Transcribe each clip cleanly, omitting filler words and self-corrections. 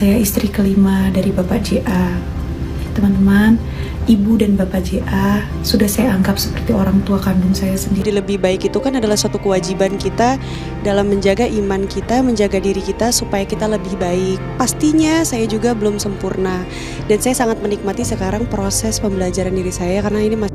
Saya istri kelima dari Bapak JA. Teman-teman, Ibu dan Bapak JA sudah saya anggap seperti orang tua kandung saya sendiri. Jadi lebih baik itu kan adalah suatu kewajiban kita dalam menjaga iman kita, menjaga diri kita supaya kita lebih baik. Pastinya saya juga belum sempurna dan saya sangat menikmati sekarang proses pembelajaran diri saya karena ini masih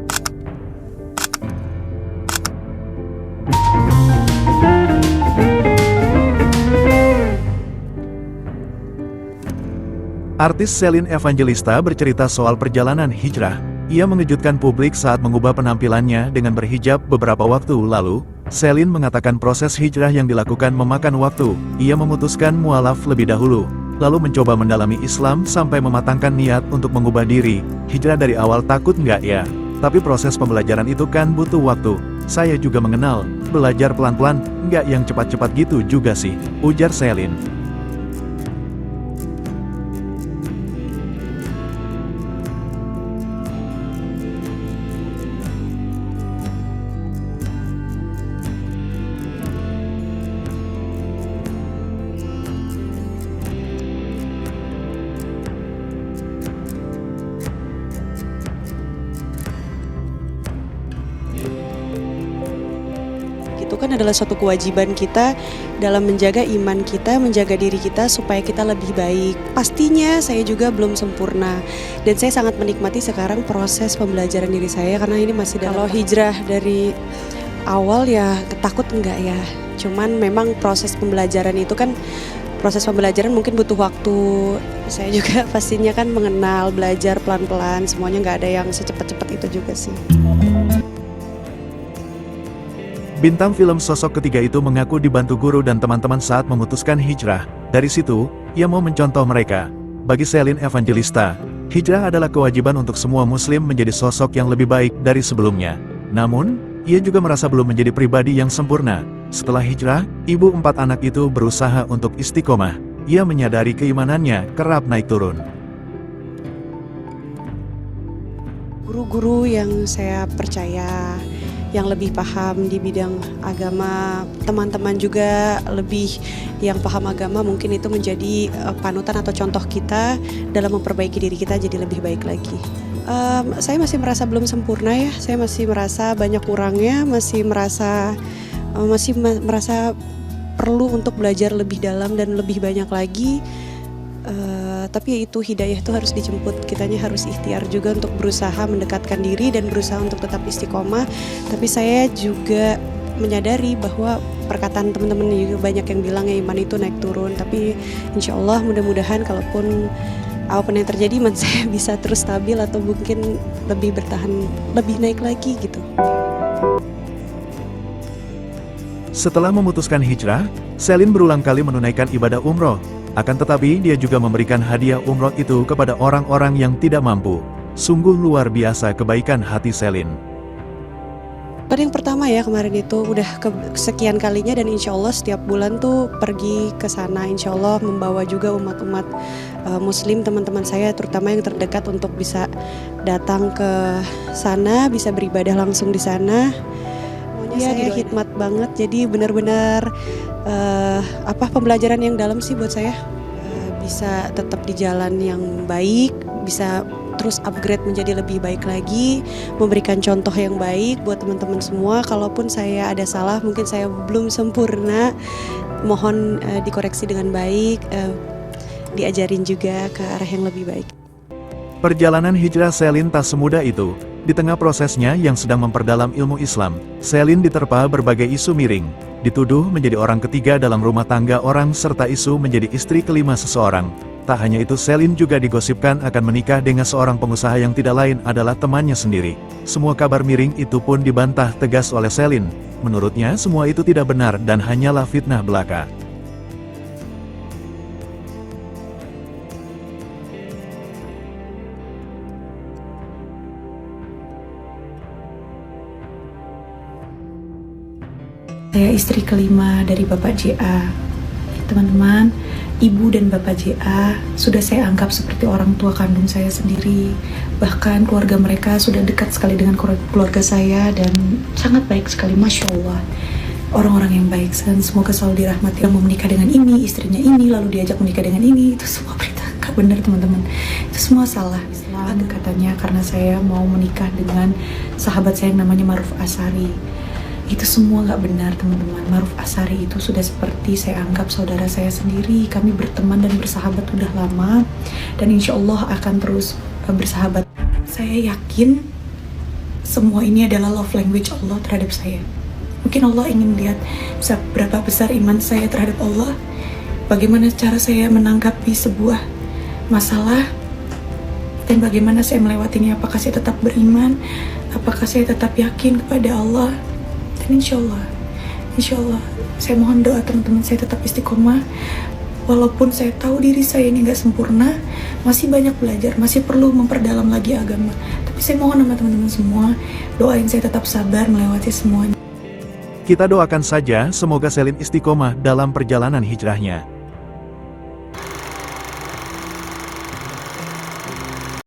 Artis Shelin Evangelista bercerita soal perjalanan hijrah. Ia mengejutkan publik saat mengubah penampilannya dengan berhijab beberapa waktu lalu. Shelin mengatakan proses hijrah yang dilakukan memakan waktu. Ia memutuskan mualaf lebih dahulu, lalu mencoba mendalami Islam sampai mematangkan niat untuk mengubah diri. Hijrah dari awal takut nggak ya? Tapi proses pembelajaran itu kan butuh waktu. Saya juga mengenal, belajar pelan-pelan, nggak yang cepat-cepat gitu juga sih, ujar Shelin. itu kan adalah suatu kewajiban kita dalam menjaga iman kita, menjaga diri kita supaya kita lebih baik. Pastinya saya juga belum sempurna dan saya sangat menikmati sekarang proses pembelajaran diri saya karena ini masih dalam. Kalau hijrah dari awal ya ketakut enggak ya, cuman memang proses pembelajaran itu kan proses pembelajaran mungkin butuh waktu. Saya juga pastinya kan mengenal, belajar pelan-pelan, semuanya nggak ada yang secepat-cepat itu juga sih. Bintang film sosok ketiga itu mengaku dibantu guru dan teman-teman saat memutuskan hijrah. Dari situ, ia mau mencontoh mereka. Bagi Shelin Evangelista, hijrah adalah kewajiban untuk semua muslim menjadi sosok yang lebih baik dari sebelumnya. Namun, ia juga merasa belum menjadi pribadi yang sempurna. Setelah hijrah, ibu 4 anak itu berusaha untuk istiqomah. Ia menyadari keimanannya kerap naik turun. Guru-guru yang saya percaya, yang lebih paham di bidang agama, teman-teman juga lebih yang paham agama, mungkin itu menjadi panutan atau contoh kita dalam memperbaiki diri kita jadi lebih baik lagi. Saya masih merasa belum sempurna ya, saya masih merasa banyak kurangnya, masih merasa perlu untuk belajar lebih dalam dan lebih banyak lagi. Tapi itu hidayah itu harus dijemput, kitanya harus ikhtiar juga untuk berusaha mendekatkan diri dan berusaha untuk tetap istiqomah. Tapi saya juga menyadari bahwa perkataan teman-teman juga banyak yang bilang ya iman itu naik turun. Tapi insya Allah mudah-mudahan kalaupun apapun yang terjadi iman saya bisa terus stabil atau mungkin lebih bertahan, lebih naik lagi gitu. Setelah memutuskan hijrah, Shelin berulang kali menunaikan ibadah umroh. Akan tetapi dia juga memberikan hadiah umroh itu kepada orang-orang yang tidak mampu. Sungguh luar biasa kebaikan hati Shelin. Pada yang pertama ya kemarin itu udah kesekian kalinya dan insya Allah setiap bulan tuh pergi ke sana. Insya Allah membawa juga umat-umat muslim teman-teman saya terutama yang terdekat untuk bisa datang ke sana, bisa beribadah langsung di sana. Ya dia hikmat banget, jadi benar-benar pembelajaran yang dalam sih buat saya. Bisa tetap di jalan yang baik, bisa terus upgrade menjadi lebih baik lagi, memberikan contoh yang baik buat teman-teman semua. Kalaupun saya ada salah, mungkin saya belum sempurna, mohon dikoreksi dengan baik, diajarin juga ke arah yang lebih baik. Perjalanan hijrah Shelin tak semudah itu. Di tengah prosesnya yang sedang memperdalam ilmu Islam, Shelin diterpa berbagai isu miring. Dituduh menjadi orang ketiga dalam rumah tangga orang serta isu menjadi istri kelima seseorang. Tak hanya itu, Shelin juga digosipkan akan menikah dengan seorang pengusaha yang tidak lain adalah temannya sendiri. Semua kabar miring itu pun dibantah tegas oleh Shelin. Menurutnya semua itu tidak benar dan hanyalah fitnah belaka. Saya istri kelima dari Bapak JA. Teman-teman, Ibu dan Bapak JA sudah saya anggap seperti orang tua kandung saya sendiri. Bahkan keluarga mereka sudah dekat sekali dengan keluarga saya dan sangat baik sekali, Masya Allah. orang-orang yang baik, dan semoga selalu dirahmati. Yang mau menikah dengan ini, istrinya ini, lalu diajak menikah dengan ini, itu semua berita gak benar teman-teman, itu semua salah. Islam katanya karena saya mau menikah dengan sahabat saya yang namanya Ma'ruf Asari, itu semua gak benar teman-teman. Ma'ruf Asari itu sudah seperti saya anggap saudara saya sendiri, kami berteman dan bersahabat udah lama, dan insya Allah akan terus bersahabat. Saya yakin semua ini adalah love language Allah terhadap saya. Mungkin Allah ingin lihat seberapa besar iman saya terhadap Allah, bagaimana cara saya menanggapi sebuah masalah, dan bagaimana saya melewatinya. Apakah saya tetap beriman, apakah saya tetap yakin kepada Allah. Dan insya Allah saya mohon doa teman-teman, saya tetap istiqomah. Walaupun saya tahu diri saya ini gak sempurna, masih banyak belajar, masih perlu memperdalam lagi agama, tapi saya mohon sama teman-teman semua, doain saya tetap sabar melewati semuanya. Kita doakan saja semoga Selin istiqomah dalam perjalanan hijrahnya.